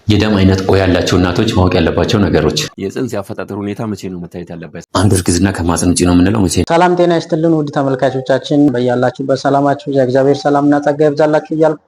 የደም አይነት ኦ ያላቸው እናቶች ማወቅ ያለባቸው ነገሮች። የጽንስ የአፈጣጠር ሁኔታ መቼ ነው መታየት ያለበት? አንድ እርግዝና ከማህፀን ውጪ ነው የምንለው መቼ? ሰላም ጤና ይስጥልን ውድ ተመልካቾቻችን፣ በያላችሁበት ሰላማችሁ የእግዚአብሔር ሰላምና ጸጋ ይብዛላችሁ እያልኩ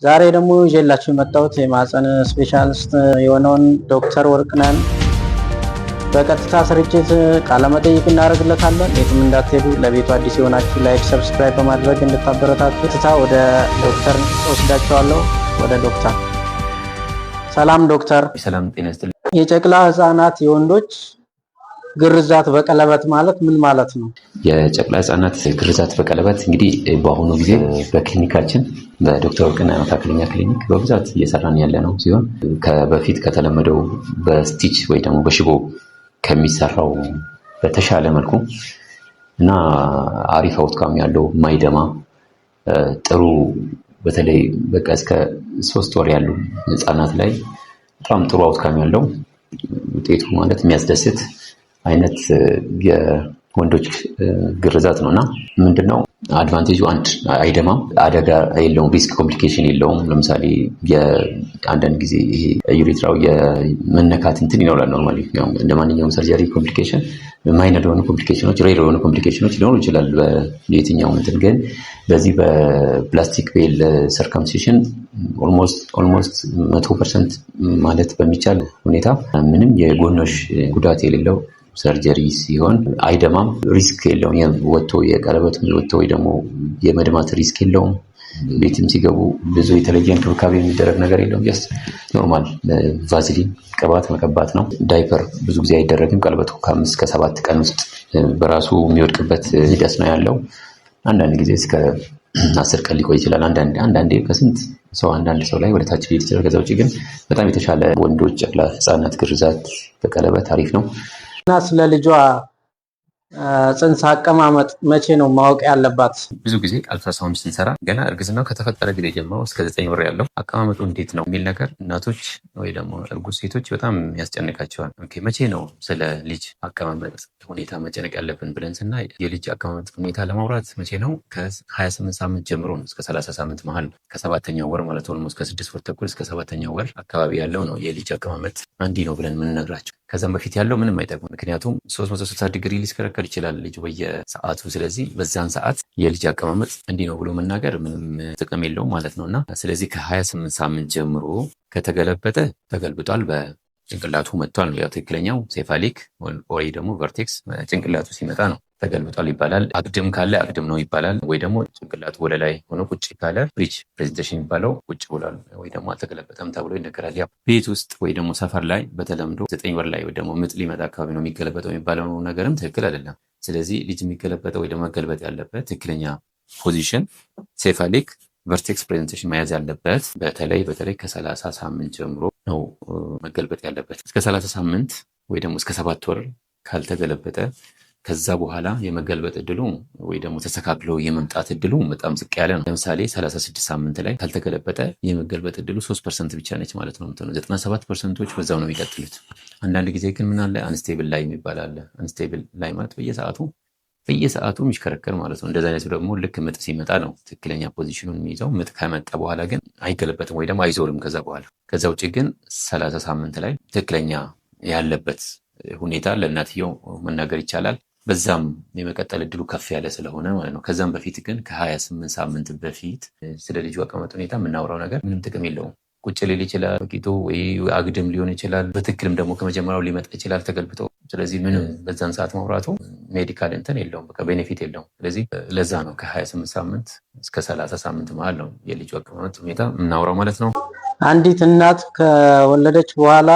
ዛሬ ደግሞ ይዤላችሁ የመጣሁት የማህፀን ስፔሻሊስት የሆነውን ዶክተር ወርቅነህን በቀጥታ ስርጭት ቃለመጠይቅ እናደርግለታለን። የትም እንዳትሄዱ። ለቤቱ አዲስ የሆናችሁ ላይክ፣ ሰብስክራይብ በማድረግ እንድታበረታቱ ቀጥታ ወደ ዶክተር ወስዳችኋለሁ። ወደ ዶክተር። ሰላም ዶክተር። ሰላም ጤና ይስጥልኝ። የጨቅላ ህፃናት የወንዶች ግርዛት በቀለበት ማለት ምን ማለት ነው? የጨቅላ ህፃናት ግርዛት በቀለበት እንግዲህ በአሁኑ ጊዜ በክሊኒካችን በዶክተር ወርቅነህ መካከለኛ ክሊኒክ በብዛት እየሰራን ያለ ነው ሲሆን በፊት ከተለመደው በስቲች ወይ ደግሞ በሽቦ ከሚሰራው በተሻለ መልኩ እና አሪፍ አውትካም ያለው ማይደማ ጥሩ በተለይ በቃ እስከ 3 ወር ያሉ ህፃናት ላይ በጣም ጥሩ አውትካም ያለው ውጤቱ ማለት የሚያስደስት አይነት የወንዶች ግርዛት ነውና ምንድነው አድቫንቴጁ? አንድ አይደማም፣ አደጋ የለውም፣ ሪስክ ኮምፕሊኬሽን የለውም። ለምሳሌ አንዳንድ ጊዜ ይሄ ዩሬትራው የመነካት እንትን ይኖራል። ኖርማሊ እንደ ማንኛውም ሰርጀሪ ኮምፕሊኬሽን ማይነር የሆኑ ኮምፕሊኬሽኖች፣ ሬር የሆኑ ኮምፕሊኬሽኖች ሊኖሩ ይችላል በየትኛውም እንትን። ግን በዚህ በፕላስቲክ ቬል ሰርከምሲሽን ኦልሞስት 100% ማለት በሚቻል ሁኔታ ምንም የጎኖሽ ጉዳት የሌለው ሰርጀሪ ሲሆን አይደማም፣ ሪስክ የለውም። ወጥቶ የቀለበቱ ወጥቶ ወይ ደግሞ የመድማት ሪስክ የለውም። ቤትም ሲገቡ ብዙ የተለየ እንክብካቤ የሚደረግ ነገር የለውም። ጀስት ኖርማል ቫዝሊን ቅባት መቀባት ነው። ዳይፐር ብዙ ጊዜ አይደረግም። ቀለበቱ ከ5 እስከ 7 ቀን ውስጥ በራሱ የሚወድቅበት ሂደት ነው ያለው። አንዳንድ ጊዜ እስከ 10 ቀን ሊቆይ ይችላል። አንዳንዴ ከስንት ሰው አንዳንድ ሰው ላይ ወደ ታች ሊሄድ ይችላል። ከዛ ውጭ ግን በጣም የተሻለ ወንዶች ጨቅላ ህፃናት ግርዛት በቀለበት አሪፍ ነው። እና ስለ ልጇ ጽንስ አቀማመጥ መቼ ነው ማወቅ ያለባት? ብዙ ጊዜ አልትራሳውንድ ስንሰራ ገና እርግዝናው ከተፈጠረ ጊዜ ጀምሮ እስከ 9 ወር ያለው አቀማመጡ እንዴት ነው የሚል ነገር እናቶች ወይ ደግሞ እርጉዝ ሴቶች በጣም ያስጨንቃቸዋል። መቼ ነው ስለ ልጅ አቀማመጥ ሁኔታ መጨነቅ ያለብን ብለን ስናይ የልጅ አቀማመጥ ሁኔታ ለማውራት መቼ ነው? ከ28 ሳምንት ጀምሮ ነው እስከ 30 ሳምንት መሀል ከ7ኛው ወር ማለት ነው ከ6 ወር ተኩል እስከ 7ኛው ወር አካባቢ ያለው ነው የልጅ አቀማመጥ እንዲህ ነው ብለን የምንነግራቸው። ከዛም በፊት ያለው ምንም አይጠቅም። ምክንያቱም 360 ዲግሪ ሊስከረከር ይችላል ልጁ በየሰዓቱ። ስለዚህ በዛን ሰዓት የልጅ አቀማመጥ እንዲህ ነው ብሎ መናገር ምንም ጥቅም የለውም ማለት ነው። እና ስለዚህ ከ28 ሳምንት ጀምሮ ከተገለበጠ ተገልብጧል፣ በጭንቅላቱ መጥቷል። ያው ትክክለኛው ሴፋሊክ ወይ ደግሞ ቨርቴክስ ጭንቅላቱ ሲመጣ ነው ተገልብጧል ይባላል። አግድም ካለ አግድም ነው ይባላል። ወይ ደግሞ ጭንቅላቱ ወደ ላይ ሆኖ ቁጭ ካለ ብሪጅ ፕሬዘንቴሽን የሚባለው ቁጭ ብሏል ወይ ደግሞ አልተገለበጠም ተብሎ ይነገራል። ያው ቤት ውስጥ ወይ ደግሞ ሰፈር ላይ በተለምዶ 9 ወር ላይ ወይ ደግሞ ምጥ ሊመጣ አካባቢ ነው የሚገለበጠው የሚባለው ነገርም ትክክል አይደለም። ስለዚህ ልጅ የሚገለበጠው ወይ ደግሞ መገልበጥ ያለበት ትክክለኛ ፖዚሽን ሴፋሊክ ቨርቴክስ ፕሬዘንቴሽን መያዝ ያለበት በተለይ ከ30 ሳምንት ጀምሮ ነው መገልበጥ ያለበት። እስከ 30 ሳምንት ወይ ደግሞ እስከ 7 ወር ካልተገለበጠ ከዛ በኋላ የመገልበጥ እድሉ ወይ ደግሞ ተስተካክሎ የመምጣት እድሉ በጣም ዝቅ ያለ ነው። ለምሳሌ 36 ሳምንት ላይ ካልተገለበጠ የመገልበጥ እድሉ 3% ብቻ ነች ማለት ነው። 97%ቶች በዛው ነው የሚቀጥሉት። አንዳንድ ጊዜ ግን ምን አለ አንስቴብል ላይ የሚባል አለ። አንስቴብል ላይ ማለት በየሰዓቱ የሚሽከረከር ማለት ነው። እንደዛ አይነቱ ደግሞ ልክ ምጥ ሲመጣ ነው ትክክለኛ ፖዚሽኑን የሚይዘው። ምጥ ከመጣ በኋላ ግን አይገለበጥም ወይ ደግሞ አይዞርም ከዛ በኋላ። ከዛ ውጭ ግን 30 ሳምንት ላይ ትክክለኛ ያለበት ሁኔታ ለእናትየው መናገር ይቻላል። በዛም የመቀጠል እድሉ ከፍ ያለ ስለሆነ ማለት ነው። ከዛም በፊት ግን ከ28 ሳምንት በፊት ስለ ልጁ አቀማመጥ ሁኔታ የምናወራው ነገር ምንም ጥቅም የለውም። ቁጭ ሊል ይችላል፣ በቂቶ ወይ አግድም ሊሆን ይችላል። በትክክልም ደግሞ ከመጀመሪያው ሊመጣ ይችላል ተገልብጦ። ስለዚህ ምንም በዛን ሰዓት ማውራቱ ሜዲካል እንትን የለውም፣ በቃ ቤኔፊት የለውም። ስለዚህ ለዛ ነው ከ28 ሳምንት እስከ 30 ሳምንት መሀል ነው የልጁ አቀማመጥ ሁኔታ የምናወራው ማለት ነው። አንዲት እናት ከወለደች በኋላ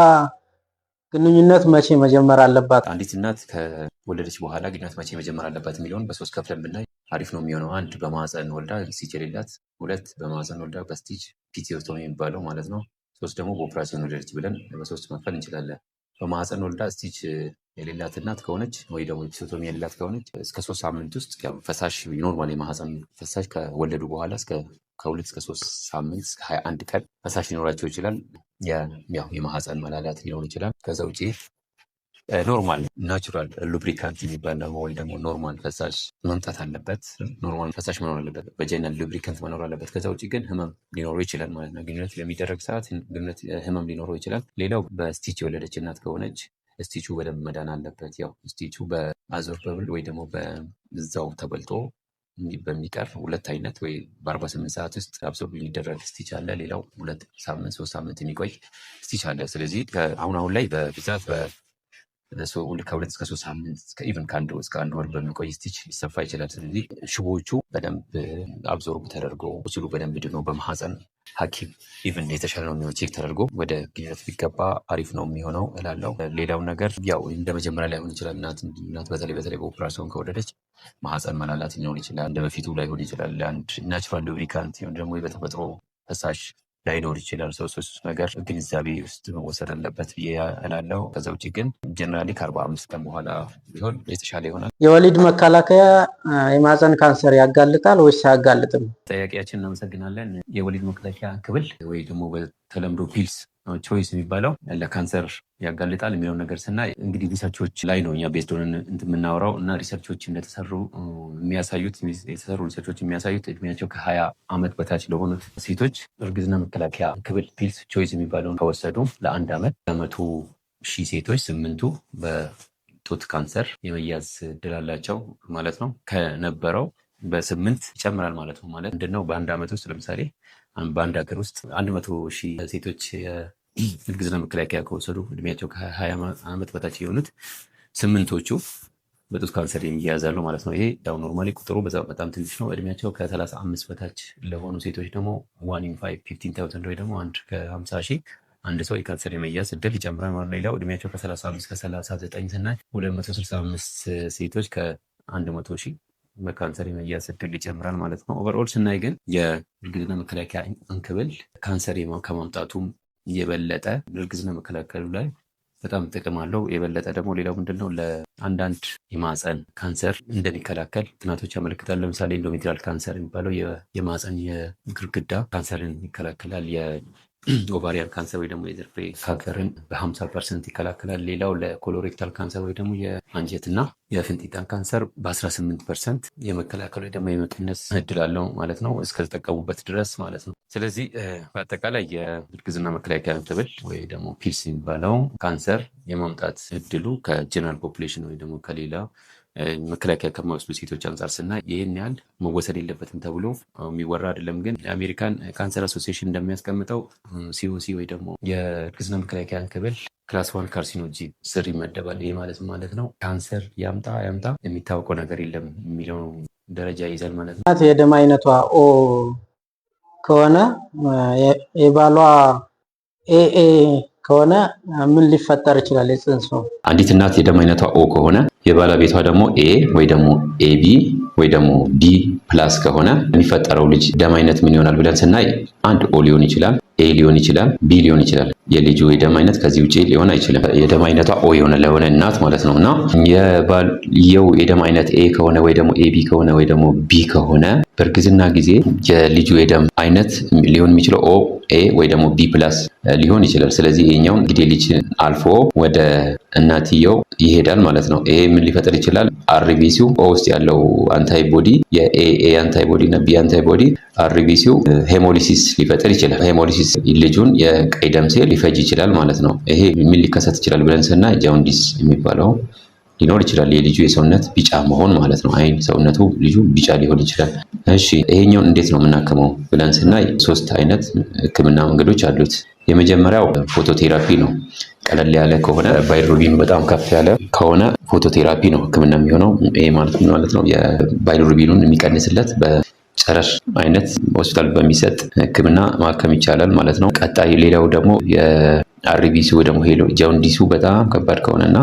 ግንኙነት መቼ መጀመር አለባት? አንዲት እናት ከወለደች በኋላ ግንኙነት መቼ መጀመር አለባት የሚለውን በሶስት ከፍለን ብናይ አሪፍ ነው የሚሆነው። 1 በማህፀን ወልዳ ስቲች የሌላት፣ 2 በማህፀን ወልዳ በስቲች ፒቲዮቶሚ የሚባለው ማለት ነው፣ 3 ደግሞ በኦፕራሲዮን ወለደች ብለን በሶስት መክፈል እንችላለን። በማህፀን ወልዳ ስቲች የሌላት እናት ከሆነች ወይ ደግሞ ፒቲዮቶሚ የሌላት ከሆነች እስከ 3 ሳምንት ውስጥ ያው ፈሳሽ ኖርማል የማህፀን ፈሳሽ ከወለዱ በኋላ ከ2 እስከ 3 ሳምንት እስከ 21 ቀን ፈሳሽ ሊኖራቸው ይችላል። ያው የማህፀን መላላት ሊኖር ይችላል። ከዛ ውጪ ኖርማል ናቹራል ሉብሪካንት የሚባል ነው ወይ ደግሞ ኖርማል ፈሳሽ መምጣት አለበት። ኖርማል ፈሳሽ መኖር አለበት፣ ቫጃይናል ሉብሪካንት መኖር አለበት። ከዛ ውጭ ግን ህመም ሊኖረው ይችላል ማለት ነው። ግንኙነት ለሚደረግ ሰዓት ግንኙነት ህመም ሊኖረው ይችላል። ሌላው በስቲች የወለደች እናት ከሆነች ስቲቹ በደንብ መዳን አለበት። ያው ስቲቹ በአዞርበብል ወይ ደግሞ በዛው ተበልቶ በሚቀር 2 አይነት ወይ በ48 ሰዓት ውስጥ አብሶርብ የሚደረግ ስቲች አለ። ሌላው 2 ሳምንት 3 ሳምንት የሚቆይ ስቲች አለ። ስለዚህ አሁን ላይ በብዛት ከ2 እስከ 3 ሳምንት ኢቨን ከ1 እስከ 1 ወር በሚቆይ ስቲች ሊሰፋ ይችላል። ስለዚህ ሽቦዎቹ በደንብ አብዞርብ ተደርጎ ቁስሉ በደንብ ድኖ በማህፀን ሐኪም ኢቨን የተሻለ ነው የሚሆነው ቼክ ተደርጎ ወደ ግንኙነት ቢገባ አሪፍ ነው የሚሆነው እላለሁ። ሌላው ነገር ያው እንደ መጀመሪያ ላይሆን ይችላል። እናት በተለይ በኦፕራሲዮን ከወለደች ማህፀን መላላት ሊኖር ይችላል። እንደ በፊቱ ላይሆን ይችላል። አንድ ናቹራል ሉብሪካንት ወይም ደግሞ በተፈጥሮ ፈሳሽ ላይኖር ይችላል። ሶስት ነገር ግንዛቤ ውስጥ መወሰድ አለበት ብዬ እላለሁ። ከዛ ውጭ ግን ጀነራሊ ከ45 ቀን በኋላ ቢሆን የተሻለ ይሆናል። የወሊድ መከላከያ የማህፀን ካንሰር ያጋልጣል ወይስ አያጋልጥም? ጠያቂያችን እናመሰግናለን። የወሊድ መከላከያ ክብል ወይ ደግሞ በተለምዶ ፒልስ ቾይስ የሚባለው ለካንሰር ያጋልጣል የሚለው ነገር ስናይ እንግዲህ ሪሰርቾች ላይ ነው እኛ ቤዝድ ሆነን የምናወራው እና ሪሰርቾች እንደተሰሩ የሚያሳዩት እድሜያቸው ከ20 ዓመት በታች ለሆኑት ሴቶች እርግዝና መከላከያ ክብል ፒልስ ቾይስ የሚባለውን ከወሰዱ ለ1 ዓመት በ100,000 ሴቶች 8ቱ በጡት ካንሰር የመያዝ እድል አላቸው ማለት ነው። ከነበረው በ8 ይጨምራል ማለት ነው። ማለት ምንድነው? በ1 ዓመት ውስጥ ለምሳሌ በአንድ ሀገር ውስጥ 100,000 ሴቶች እርግዝና መከላከያ ከወሰዱ እድሜያቸው ከ20 ዓመት በታች የሆኑት 8ቶቹ በጡት ካንሰር የሚያዛሉ ማለት ነው። ይሄ ያው ኖርማሊ ቁጥሩ በጣም ትንሽ ነው። እድሜያቸው ከ35 በታች ለሆኑ ሴቶች ደግሞ 1 in 5 15,000 ወይ ደግሞ 1 ከ50,000 አንድ ሰው የካንሰር የመያዝ እድል ይጨምራል ማለት ነው። ሌላው እድሜያቸው ከ35 ከ39 ስናይ 265 ሴቶች ከ100,000 በካንሰር የመያዝ እድል ይጨምራል ማለት ነው። ኦቨርኦል ስናይ ግን የእርግዝና መከላከያ እንክብል ካንሰር ከማምጣቱም የበለጠ እርግዝና መከላከሉ ላይ በጣም ጥቅም አለው። የበለጠ ደግሞ ሌላው ምንድነው? ለአንዳንድ የማህፀን ካንሰር እንደሚከላከል ጥናቶች ያመለክታል። ለምሳሌ ኢንዶሜትሪያል ካንሰር የሚባለው የማህፀን የግድግዳ ካንሰርን ይከላከላል። ኦቫሪያን ካንሰር ወይ ደግሞ የዘር ፍሬ ካንሰርን በ50% ይከላከላል። ሌላው ለኮሎሬክታል ካንሰር ወይ ደግሞ የአንጀትና የፍንጢጣን ካንሰር በ18% የመከላከል ወይ ደግሞ የመቀነስ እድል አለው ማለት ነው፣ እስከተጠቀሙበት ድረስ ማለት ነው። ስለዚህ በአጠቃላይ የእርግዝና መከላከያ ክብል ወይ ደግሞ ፒልስ የሚባለው ካንሰር የማምጣት እድሉ ከጀነራል ፖፑሌሽን ወይ ደግሞ ከሌላ መከላከያ ከማይወስዱ ሴቶች አንጻር ስናይ ይህን ያህል መወሰድ የለበትም ተብሎ የሚወራ አይደለም። ግን የአሜሪካን ካንሰር አሶሲዬሽን እንደሚያስቀምጠው ሲኦሲ ወይ ደግሞ የእርግዝና መከላከያ ክብል ክላስ 1 ካርሲኖጂን ስር ይመደባል። ይህ ማለት ነው ካንሰር ያምጣ የሚታወቀው ነገር የለም የሚለው ደረጃ ይይዛል ማለት ነው። የደም አይነቷ ኦ ከሆነ የባሏ ኤኤ ከሆነ ምን ሊፈጠር ይችላል? የጽንሱ አንዲት እናት የደም አይነቷ ኦ ከሆነ የባለቤቷ ደግሞ ኤ ወይ ደግሞ ኤቢ ወይ ደግሞ ቢ ፕላስ ከሆነ የሚፈጠረው ልጅ ደም አይነት ምን ይሆናል ብለን ስናይ አንድ ኦ ሊሆን ይችላል፣ ኤ ሊሆን ይችላል፣ ቢ ሊሆን ይችላል። የልጁ የደም አይነት ከዚህ ውጪ ሊሆን አይችልም። የደም አይነቷ ኦ ለሆነ እናት ማለት ነው። እና የባልየው የደም አይነት ኤ ከሆነ ወይ ደግሞ ኤቢ ከሆነ ወይ ደግሞ ቢ ከሆነ በእርግዝና ጊዜ የልጁ የደም አይነት ሊሆን የሚችለው ኦ ኤ ወይ ደግሞ ቢ ፕላስ ሊሆን ይችላል። ስለዚህ ይሄኛውን እንግዲህ ልጅ አልፎ ወደ እናትየው ይሄዳል ማለት ነው። ይሄ ምን ሊፈጥር ይችላል? አርቢሲው ኦ ውስጥ ያለው አንታይቦዲ የኤ አንታይቦዲ እና ቢ አንታይቦዲ አርቢሲው ሄሞሊሲስ ሊፈጥር ይችላል። ሄሞሊሲስ ልጁን የቀይ ደም ሴል ሊፈጅ ይችላል ማለት ነው። ይሄ ምን ሊከሰት ይችላል ብለን ስናይ ጃውንዲስ የሚባለው ሊኖር ይችላል። የልጁ የሰውነት ቢጫ መሆን ማለት ነው። አይን ሰውነቱ ልጁ ቢጫ ሊሆን ይችላል። እሺ ይሄኛውን እንዴት ነው የምናክመው ብለን ስናይ 3 አይነት ህክምና መንገዶች አሉት። የመጀመሪያው ፎቶቴራፒ ነው። ቀለል ያለ ከሆነ ባይሎሩቢኑ በጣም ከፍ ያለ ከሆነ ፎቶቴራፒ ነው ህክምና የሚሆነው። ይሄ ማለት ነው የባይሎሩቢኑን የሚቀንስለት በጨረር አይነት ሆስፒታል በሚሰጥ ህክምና ማከም ይቻላል ማለት ነው። ቀጣይ ሌላው ደግሞ አርቢሲ ወይ ደግሞ ሄሎ ጃውንዲሱ በጣም ከባድ ከሆነና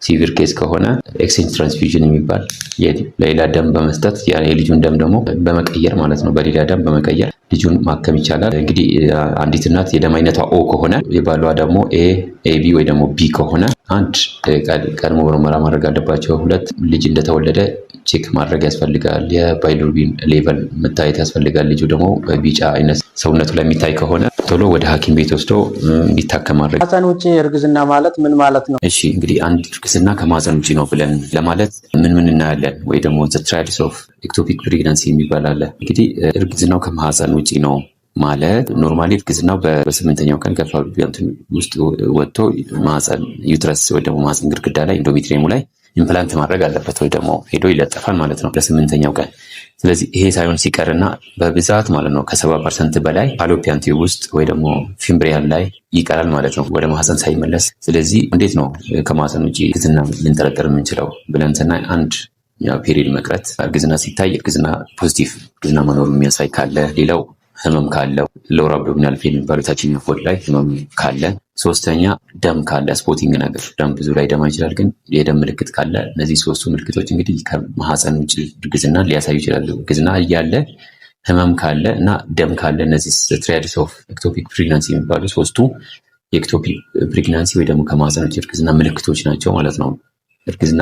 ሲቪር ኬስ ከሆነ ኤክስቼንጅ ትራንስፊውዥን የሚባል ሌላ ደም በመስጠት የልጁን ደም ደግሞ በመቀየር ማለት ነው፣ በሌላ ደም በመቀየር ልጁን ማከም ይቻላል። እንግዲህ አንዲት እናት የደም አይነቷ ኦ ከሆነ የባሏ ደግሞ ኤቢ ወይ ደግሞ ቢ ከሆነ አንድ ቀድሞ ምርመራ ማድረግ አለባቸው። 2 ልጅ እንደተወለደ ቼክ ማድረግ ያስፈልጋል። የባይሎሩቢን ሌቨል መታየት ያስፈልጋል። ልጁ ደግሞ በቢጫ አይነት ሰውነቱ ላይ የሚታይ ከሆነ ቶሎ ወደ ሐኪም ቤት ወስዶ እንዲታከም ማድረግ። ከማህፀን ውጭ እርግዝና ማለት ምን ማለት ነው? እሺ እንግዲህ አንድ እርግዝና ከማህፀን ውጭ ነው ብለን ለማለት ምን እናያለን? ወይ ደግሞ ዘ ትራያልስ ኦፍ ኤክቶፒክ ፕሬግናንሲ የሚባል አለ። እንግዲህ እርግዝናው ከማህፀን ውጭ ነው ማለት ኖርማሊ እርግዝናው በስምንተኛው ቀን ከፋሎፒያን ውስጥ ወጥቶ ማህፀን ዩትረስ ወይ ደግሞ ማህፀን ግድግዳ ላይ ኢንዶሜትሪየሙ ላይ ኢምፕላንት ማድረግ አለበት ወይ ደግሞ ሄዶ ይለጠፋል ማለት ነው በስምንተኛው ቀን። ስለዚህ ይሄ ሳይሆን ሲቀርና በብዛት ማለት ነው ከ70% በላይ ፋሎፒያን ቲዩብ ውስጥ ወይ ደግሞ ፊምብሪያን ላይ ይቀራል ማለት ነው ወደ ማህፀን ሳይመለስ። ስለዚህ እንዴት ነው ከማህፀን ውጭ እርግዝና ልንጠረጠር የምንችለው ብለን ስናይ አንድ ፔሪድ መቅረት፣ እርግዝና ሲታይ እርግዝና ፖዚቲቭ እርግዝና መኖሩ የሚያሳይ ካለ፣ ሌላው ህመም ካለው ሎወር አብዶሚናል ፔን የሚባለው ታችኛው ሆድ ላይ ህመም ካለ፣ ሶስተኛ ደም ካለ ስፖቲንግ ነገር ደም ብዙ ላይ ደማ ይችላል፣ ግን የደም ምልክት ካለ እነዚህ ሶስቱ ምልክቶች እንግዲህ ከማህፀን ውጭ እርግዝና ሊያሳዩ ይችላሉ። እርግዝና እያለ ህመም ካለ እና ደም ካለ እነዚህ ትራያልስ ኦፍ ኤክቶፒክ ፕሬግናንሲ የሚባሉ ሶስቱ የኤክቶፒክ ፕሬግናንሲ ወይ ደግሞ ከማህፀን ውጭ እርግዝና ምልክቶች ናቸው ማለት ነው። እርግዝና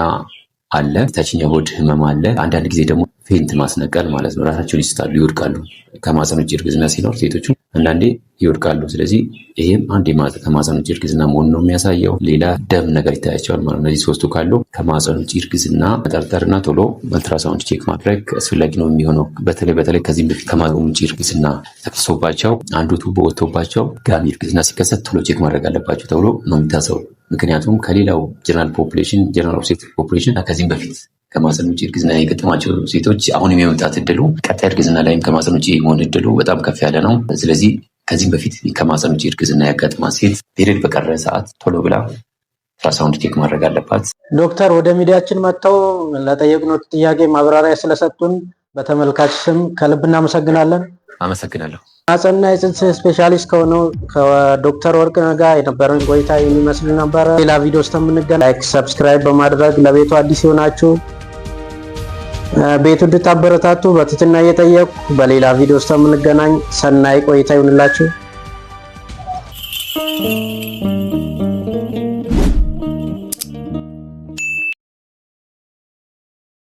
አለ፣ ታችኛው ሆድ ህመም አለ፣ አንዳንድ ጊዜ ደግሞ ፌንት ማስነቀል ማለት ነው። ራሳቸውን ይስታሉ፣ ይወድቃሉ። ከማህፀን ውጭ እርግዝና ሲኖር ሴቶቹ አንዳንዴ ይወድቃሉ። ስለዚህ ይሄም አንድ ከማህፀን ውጭ እርግዝና መሆኑን ነው የሚያሳየው። ሌላ ደም ነገር ይታያቸዋል ማለት ነው። እነዚህ ሶስቱ ካሉ ከማህፀን ውጭ እርግዝና መጠርጠርና ቶሎ አልትራሳውንድ ቼክ ማድረግ አስፈላጊ ነው የሚሆነው። በተለይ ከዚህም በፊት ከማህፀን ውጭ እርግዝና ተከስቶባቸው አንዱ ቱቦ ወጥቶባቸው ጋሚ እርግዝና ሲከሰት ቶሎ ቼክ ማድረግ አለባቸው ተብሎ ነው የሚታሰበው። ምክንያቱም ከሌላው ጀነራል ኦብስቴትሪክ ፖፑሌሽን ከዚህም በፊት ከማህፀን ውጭ እርግዝና የገጠማቸው ሴቶች አሁንም የመምጣት እድሉ ቀጣይ እርግዝና ላይም ከማህፀን ውጭ የመሆን እድሉ በጣም ከፍ ያለ ነው። ስለዚህ ከዚህም በፊት ከማህፀን ውጭ እርግዝና ያጋጥማት ሴት ፔሪድ በቀረ ሰዓት ቶሎ ብላ አልትራሳውንድ ቼክ ማድረግ አለባት። ዶክተር ወደ ሚዲያችን መጥተው ለጠየቅነው ጥያቄ ማብራሪያ ስለሰጡን በተመልካች ስም ከልብ እናመሰግናለን። አመሰግናለሁ። ማህፀንና የፅንስ ስፔሻሊስት ከሆነው ከዶክተር ወርቅነህ ጋር የነበረን ቆይታ የሚመስል ነበረ። ሌላ ቪዲዮ ውስጥ የምንገናኝ፣ ላይክ ሰብስክራይብ በማድረግ ለቤቱ አዲስ የሆናችሁ ቤቱ እንድታበረታቱ በትህትና እየጠየቁ በሌላ ቪዲዮ ውስጥ የምንገናኝ፣ ሰናይ ቆይታ ይሁንላችሁ።